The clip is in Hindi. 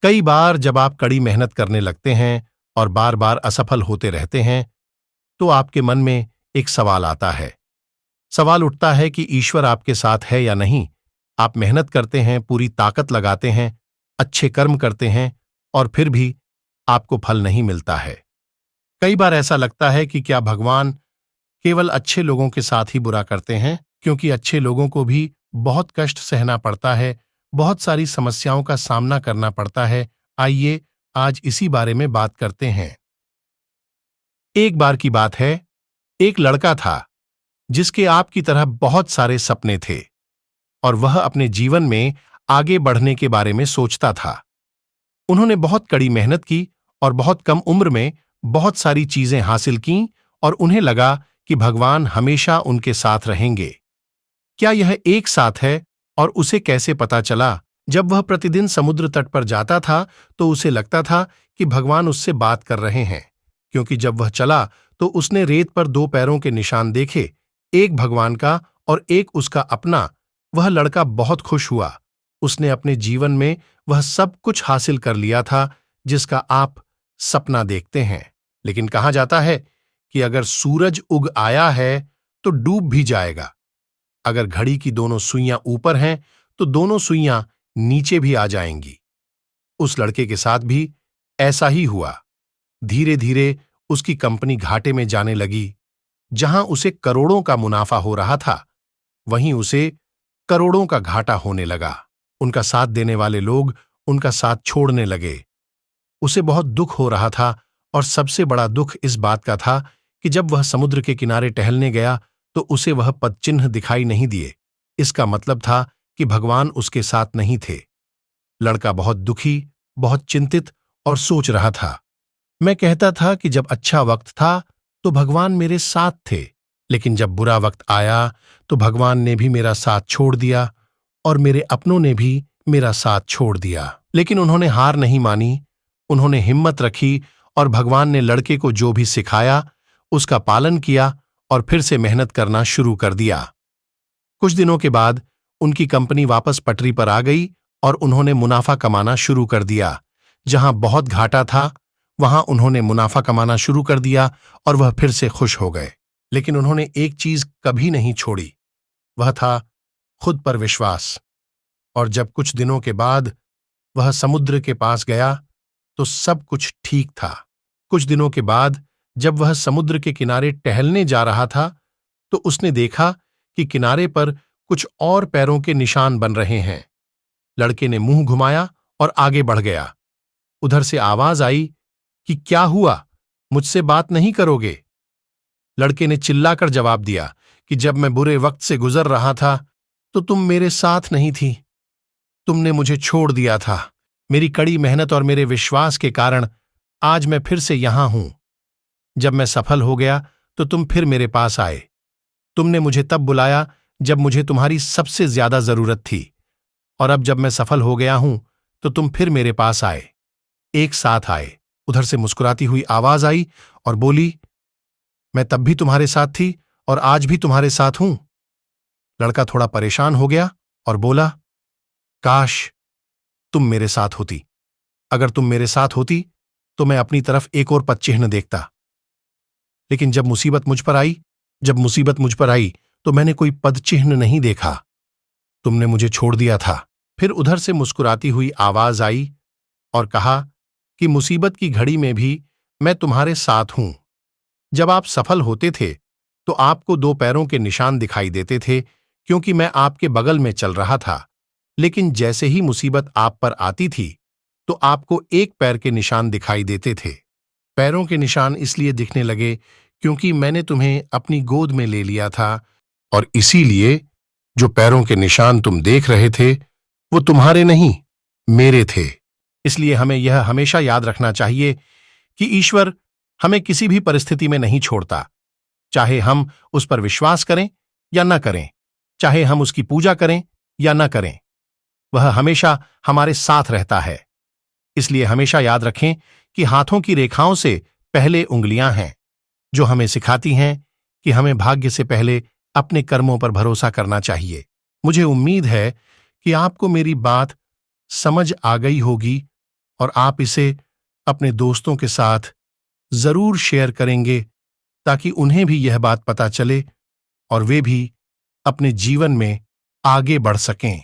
कई बार जब आप कड़ी मेहनत करने लगते हैं और बार बार असफल होते रहते हैं, तो आपके मन में एक सवाल आता है। सवाल उठता है कि ईश्वर आपके साथ है या नहीं। आप मेहनत करते हैं, पूरी ताकत लगाते हैं, अच्छे कर्म करते हैं, और फिर भी आपको फल नहीं मिलता है। कई बार ऐसा लगता है कि क्या भगवान केवल अच्छे लोगों के साथ ही बुरा करते हैं, क्योंकि अच्छे लोगों को भी बहुत कष्ट सहना पड़ता है, बहुत सारी समस्याओं का सामना करना पड़ता है। आइए आज इसी बारे में बात करते हैं। एक बार की बात है, एक लड़का था जिसके आपकी तरह बहुत सारे सपने थे और वह अपने जीवन में आगे बढ़ने के बारे में सोचता था। उन्होंने बहुत कड़ी मेहनत की और बहुत कम उम्र में बहुत सारी चीजें हासिल कीं, और उन्हें लगा कि भगवान हमेशा उनके साथ रहेंगे। क्या यह एक साथ है? और उसे कैसे पता चला? जब वह प्रतिदिन समुद्र तट पर जाता था तो उसे लगता था कि भगवान उससे बात कर रहे हैं, क्योंकि जब वह चला तो उसने रेत पर दो पैरों के निशान देखे, एक भगवान का और एक उसका अपना। वह लड़का बहुत खुश हुआ। उसने अपने जीवन में वह सब कुछ हासिल कर लिया था जिसका आप सपना देखते हैं। लेकिन कहा जाता है कि अगर सूरज उग आया है तो डूब भी जाएगा। अगर घड़ी की दोनों सुइयां ऊपर हैं तो दोनों सुइयां नीचे भी आ जाएंगी। उस लड़के के साथ भी ऐसा ही हुआ। धीरे धीरे उसकी कंपनी घाटे में जाने लगी। जहां उसे करोड़ों का मुनाफा हो रहा था, वहीं उसे करोड़ों का घाटा होने लगा। उनका साथ देने वाले लोग उनका साथ छोड़ने लगे। उसे बहुत दुख हो रहा था, और सबसे बड़ा दुख इस बात का था कि जब वह समुद्र के किनारे टहलने गया तो उसे वह पदचिन्ह दिखाई नहीं दिए। इसका मतलब था कि भगवान उसके साथ नहीं थे। लड़का बहुत दुखी, बहुत चिंतित और सोच रहा था। मैं कहता था कि जब अच्छा वक्त था तो भगवान मेरे साथ थे, लेकिन जब बुरा वक्त आया तो भगवान ने भी मेरा साथ छोड़ दिया और मेरे अपनों ने भी मेरा साथ छोड़ दिया। लेकिन उन्होंने हार नहीं मानी। उन्होंने हिम्मत रखी और भगवान ने लड़के को जो भी सिखाया उसका पालन किया और फिर से मेहनत करना शुरू कर दिया। कुछ दिनों के बाद उनकी कंपनी वापस पटरी पर आ गई और उन्होंने मुनाफा कमाना शुरू कर दिया। जहां बहुत घाटा था वहां उन्होंने मुनाफा कमाना शुरू कर दिया और वह फिर से खुश हो गए। लेकिन उन्होंने एक चीज कभी नहीं छोड़ी, वह था खुद पर विश्वास। और जब कुछ दिनों के बाद वह समुद्र के पास गया तो सब कुछ ठीक था। कुछ दिनों के बाद जब वह समुद्र के किनारे टहलने जा रहा था तो उसने देखा कि किनारे पर कुछ और पैरों के निशान बन रहे हैं। लड़के ने मुंह घुमाया और आगे बढ़ गया। उधर से आवाज आई कि क्या हुआ, मुझसे बात नहीं करोगे? लड़के ने चिल्लाकर जवाब दिया कि जब मैं बुरे वक्त से गुजर रहा था तो तुम मेरे साथ नहीं थी। तुमने मुझे छोड़ दिया था। मेरी कड़ी मेहनत और मेरे विश्वास के कारण आज मैं फिर से यहां हूं। जब मैं सफल हो गया तो तुम फिर मेरे पास आए। तुमने मुझे तब बुलाया जब मुझे तुम्हारी सबसे ज्यादा जरूरत थी, और अब जब मैं सफल हो गया हूं तो तुम फिर मेरे पास आए, एक साथ आए। उधर से मुस्कुराती हुई आवाज आई और बोली, मैं तब भी तुम्हारे साथ थी और आज भी तुम्हारे साथ हूं। लड़का थोड़ा परेशान हो गया और बोला, काश तुम मेरे साथ होती। अगर तुम मेरे साथ होती तो मैं अपनी तरफ एक और पदचिह्न देखता। लेकिन जब मुसीबत मुझ पर आई तो मैंने कोई पदचिह्न नहीं देखा। तुमने मुझे छोड़ दिया था। फिर उधर से मुस्कुराती हुई आवाज आई और कहा कि मुसीबत की घड़ी में भी मैं तुम्हारे साथ हूं। जब आप सफल होते थे तो आपको दो पैरों के निशान दिखाई देते थे, क्योंकि मैं आपके बगल में चल रहा था। लेकिन जैसे ही मुसीबत आप पर आती थी तो आपको एक पैर के निशान दिखाई देते थे। पैरों के निशान इसलिए दिखने लगे क्योंकि मैंने तुम्हें अपनी गोद में ले लिया था, और इसीलिए जो पैरों के निशान तुम देख रहे थे वो तुम्हारे नहीं, मेरे थे। इसलिए हमें यह हमेशा याद रखना चाहिए कि ईश्वर हमें किसी भी परिस्थिति में नहीं छोड़ता। चाहे हम उस पर विश्वास करें या न करें, चाहे हम उसकी पूजा करें या न करें, वह हमेशा हमारे साथ रहता है। इसलिए हमेशा याद रखें कि हाथों की रेखाओं से पहले उंगलियां हैं, जो हमें सिखाती हैं कि हमें भाग्य से पहले अपने कर्मों पर भरोसा करना चाहिए। मुझे उम्मीद है कि आपको मेरी बात समझ आ गई होगी और आप इसे अपने दोस्तों के साथ जरूर शेयर करेंगे ताकि उन्हें भी यह बात पता चले और वे भी अपने जीवन में आगे बढ़ सकें।